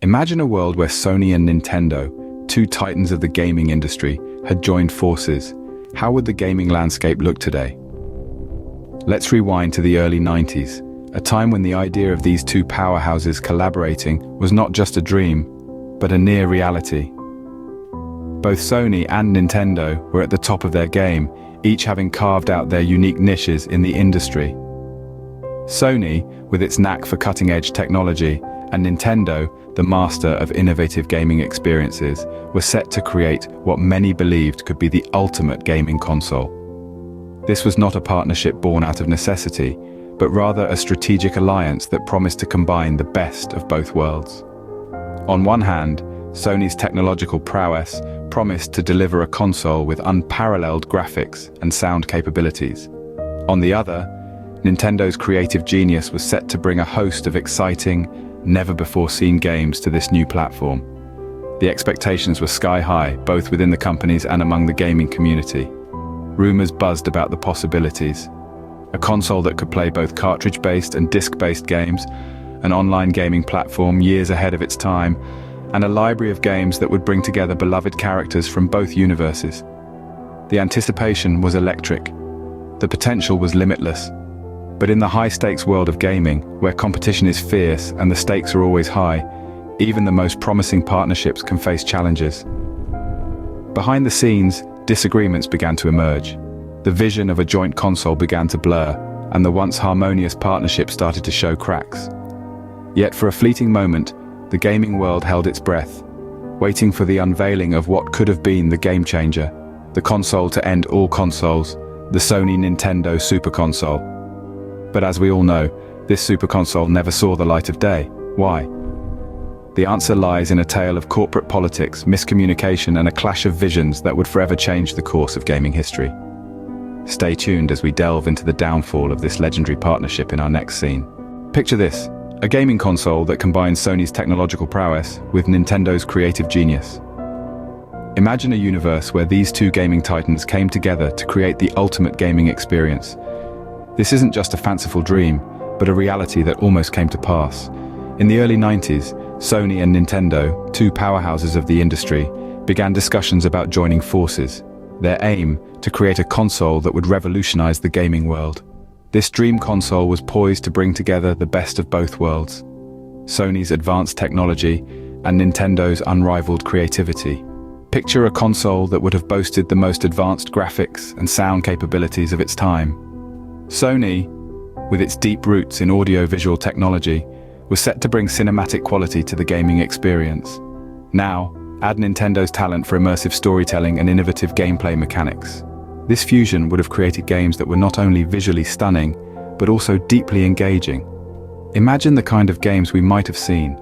Imagine a world where Sony and Nintendo, two titans of the gaming industry, had joined forces. How would the gaming landscape look today? Let's rewind to the early 90s, a time when the idea of these two powerhouses collaborating was not just a dream, but a near reality. Both Sony and Nintendo were at the top of their game, each having carved out their unique niches in the industry. Sony, with its knack for cutting-edge technology, and Nintendo, the master of innovative gaming experiences, were set to create what many believed could be the ultimate gaming console. This was not a partnership born out of necessity, but rather a strategic alliance that promised to combine the best of both worlds. On one hand, Sony's technological prowess promised to deliver a console with unparalleled graphics and sound capabilities. On the other, Nintendo's creative genius was set to bring a host of exciting, never-before-seen games to this new platform. The expectations were sky-high, both within the companies and among the gaming community. Rumors buzzed about the possibilities. A console that could play both cartridge-based and disc-based games, an online gaming platform years ahead of its time, and a library of games that would bring together beloved characters from both universes. The anticipation was electric. The potential was limitless. But in the high-stakes world of gaming, where competition is fierce and the stakes are always high, even the most promising partnerships can face challenges. Behind the scenes, disagreements began to emerge. The vision of a joint console began to blur, and the once harmonious partnership started to show cracks. Yet for a fleeting moment, the gaming world held its breath, waiting for the unveiling of what could have been the game changer, the console to end all consoles, the Sony-Nintendo Super Console. But as we all know, this super console never saw the light of day. Why? The answer lies in a tale of corporate politics, miscommunication, and a clash of visions that would forever change the course of gaming history. Stay tuned as we delve into the downfall of this legendary partnership in our next scene. Picture this, a gaming console that combines Sony's technological prowess with Nintendo's creative genius. Imagine a universe where these two gaming titans came together to create the ultimate gaming experience. This isn't just a fanciful dream, but a reality that almost came to pass. In the early 90s, Sony and Nintendo, two powerhouses of the industry, began discussions about joining forces. Their aim, to create a console that would revolutionize the gaming world. This dream console was poised to bring together the best of both worlds. Sony's advanced technology and Nintendo's unrivaled creativity. Picture a console that would have boasted the most advanced graphics and sound capabilities of its time. Sony, with its deep roots in audio-visual technology, was set to bring cinematic quality to the gaming experience. Now, add Nintendo's talent for immersive storytelling and innovative gameplay mechanics. This fusion would have created games that were not only visually stunning, but also deeply engaging. Imagine the kind of games we might have seen.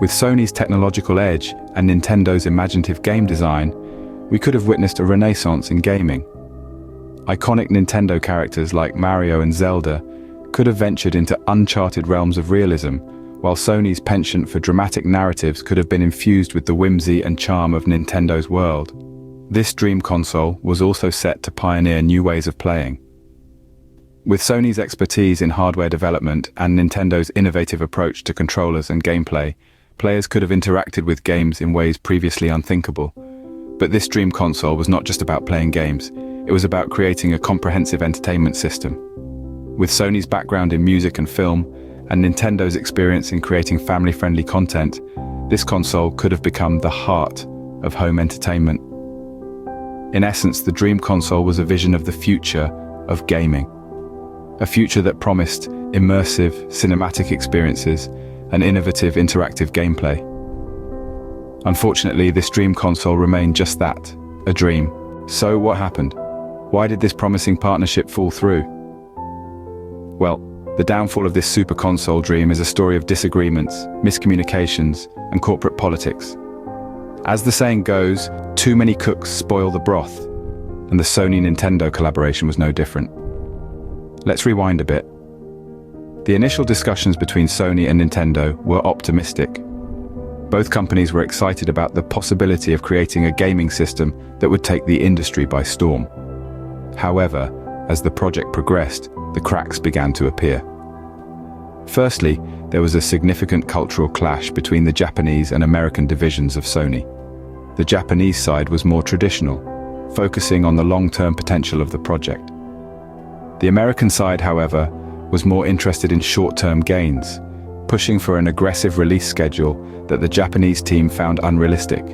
With Sony's technological edge and Nintendo's imaginative game design, we could have witnessed a renaissance in gaming. Iconic Nintendo characters like Mario and Zelda could have ventured into uncharted realms of realism, while Sony's penchant for dramatic narratives could have been infused with the whimsy and charm of Nintendo's world. This dream console was also set to pioneer new ways of playing. With Sony's expertise in hardware development and Nintendo's innovative approach to controllers and gameplay, players could have interacted with games in ways previously unthinkable. But this dream console was not just about playing games. It was about creating a comprehensive entertainment system. With Sony's background in music and film, and Nintendo's experience in creating family-friendly content, this console could have become the heart of home entertainment. In essence, the dream console was a vision of the future of gaming. A future that promised immersive, cinematic experiences and innovative interactive gameplay. Unfortunately, this dream console remained just that, a dream. So what happened? Why did this promising partnership fall through? Well, the downfall of this super console dream is a story of disagreements, miscommunications, and corporate politics. As the saying goes, too many cooks spoil the broth, and the Sony-Nintendo collaboration was no different. Let's rewind a bit. The initial discussions between Sony and Nintendo were optimistic. Both companies were excited about the possibility of creating a gaming system that would take the industry by storm. However, as the project progressed, the cracks began to appear. Firstly, there was a significant cultural clash between the Japanese and American divisions of Sony. The Japanese side was more traditional, focusing on the long-term potential of the project. The American side, however, was more interested in short-term gains, pushing for an aggressive release schedule that the Japanese team found unrealistic.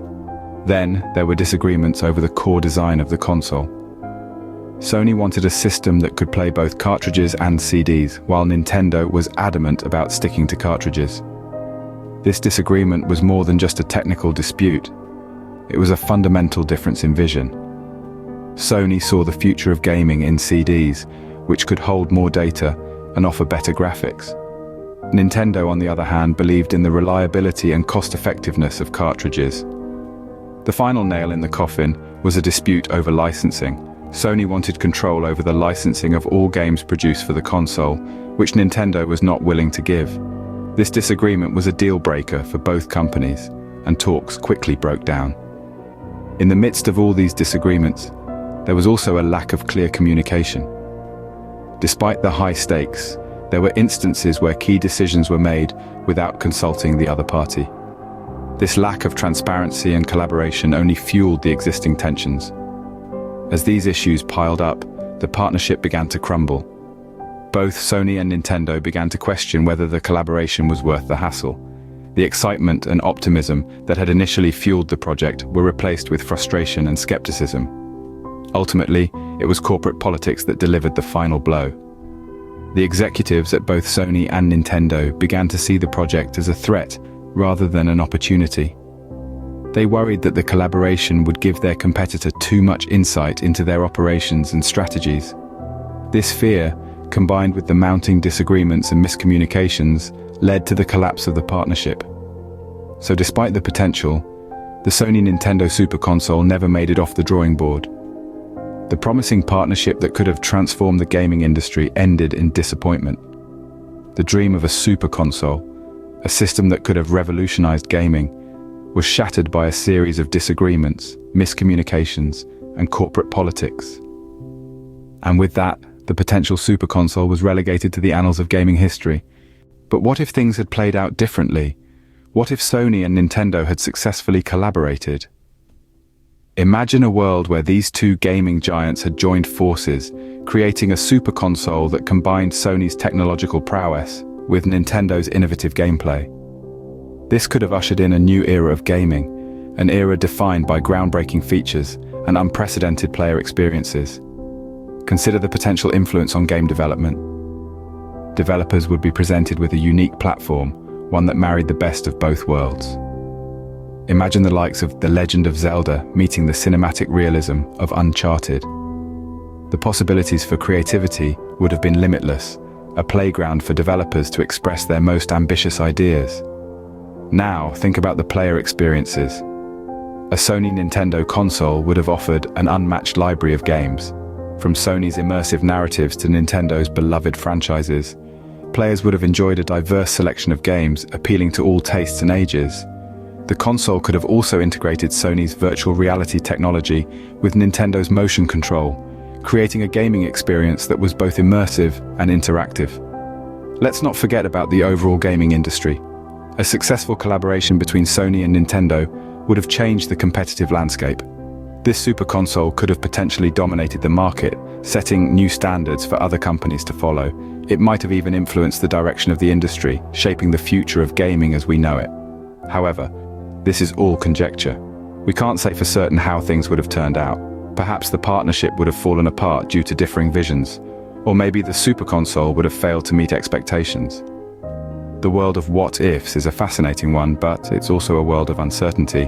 Then, there were disagreements over the core design of the console. Sony wanted a system that could play both cartridges and CDs, while Nintendo was adamant about sticking to cartridges. This disagreement was more than just a technical dispute. It was a fundamental difference in vision. Sony saw the future of gaming in CDs, which could hold more data and offer better graphics. Nintendo, on the other hand, believed in the reliability and cost-effectiveness of cartridges. The final nail in the coffin was a dispute over licensing. Sony wanted control over the licensing of all games produced for the console, which Nintendo was not willing to give. This disagreement was a deal-breaker for both companies, and talks quickly broke down. In the midst of all these disagreements, there was also a lack of clear communication. Despite the high stakes, there were instances where key decisions were made without consulting the other party. This lack of transparency and collaboration only fueled the existing tensions. As these issues piled up, the partnership began to crumble. Both Sony and Nintendo began to question whether the collaboration was worth the hassle. The excitement and optimism that had initially fueled the project were replaced with frustration and skepticism. Ultimately, it was corporate politics that delivered the final blow. The executives at both Sony and Nintendo began to see the project as a threat rather than an opportunity. They worried that the collaboration would give their competitor too much insight into their operations and strategies. This fear, combined with the mounting disagreements and miscommunications, led to the collapse of the partnership. So despite the potential, the Sony-Nintendo Super Console never made it off the drawing board. The promising partnership that could have transformed the gaming industry ended in disappointment. The dream of a Super Console, a system that could have revolutionized gaming, was shattered by a series of disagreements, miscommunications, and corporate politics. And with that, the potential Super Console was relegated to the annals of gaming history. But what if things had played out differently? What if Sony and Nintendo had successfully collaborated? Imagine a world where these two gaming giants had joined forces, creating a Super Console that combined Sony's technological prowess with Nintendo's innovative gameplay. This could have ushered in a new era of gaming, an era defined by groundbreaking features and unprecedented player experiences. Consider the potential influence on game development. Developers would be presented with a unique platform, one that married the best of both worlds. Imagine the likes of The Legend of Zelda meeting the cinematic realism of Uncharted. The possibilities for creativity would have been limitless, a playground for developers to express their most ambitious ideas. Now, think about the player experiences. A Sony-Nintendo console would have offered an unmatched library of games. From Sony's immersive narratives to Nintendo's beloved franchises, players would have enjoyed a diverse selection of games appealing to all tastes and ages. The console could have also integrated Sony's virtual reality technology with Nintendo's motion control, creating a gaming experience that was both immersive and interactive. Let's not forget about the overall gaming industry. A successful collaboration between Sony and Nintendo would have changed the competitive landscape. This Super Console could have potentially dominated the market, setting new standards for other companies to follow. It might have even influenced the direction of the industry, shaping the future of gaming as we know it. However, this is all conjecture. We can't say for certain how things would have turned out. Perhaps the partnership would have fallen apart due to differing visions, or maybe the Super Console would have failed to meet expectations. The world of what-ifs is a fascinating one, but it's also a world of uncertainty.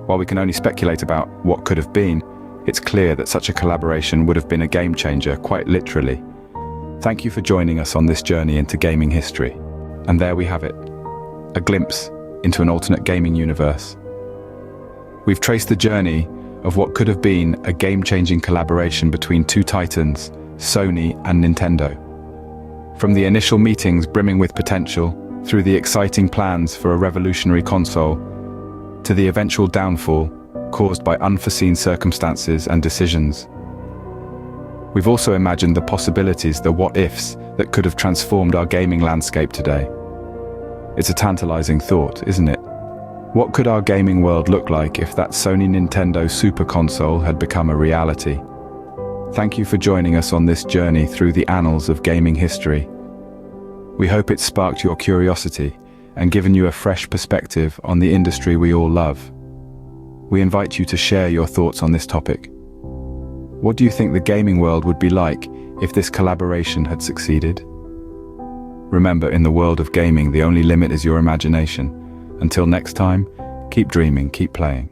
While we can only speculate about what could have been, it's clear that such a collaboration would have been a game-changer, quite literally. Thank you for joining us on this journey into gaming history. And there we have it, a glimpse into an alternate gaming universe. We've traced the journey of what could have been a game-changing collaboration between two titans, Sony and Nintendo. From the initial meetings brimming with potential, through the exciting plans for a revolutionary console, to the eventual downfall caused by unforeseen circumstances and decisions. We've also imagined the possibilities, the what-ifs, that could have transformed our gaming landscape today. It's a tantalizing thought, isn't it? What could our gaming world look like if that Sony-Nintendo Super Console had become a reality? Thank you for joining us on this journey through the annals of gaming history. We hope it sparked your curiosity and given you a fresh perspective on the industry we all love. We invite you to share your thoughts on this topic. What do you think the gaming world would be like if this collaboration had succeeded? Remember, in the world of gaming, the only limit is your imagination. Until next time, keep dreaming, keep playing.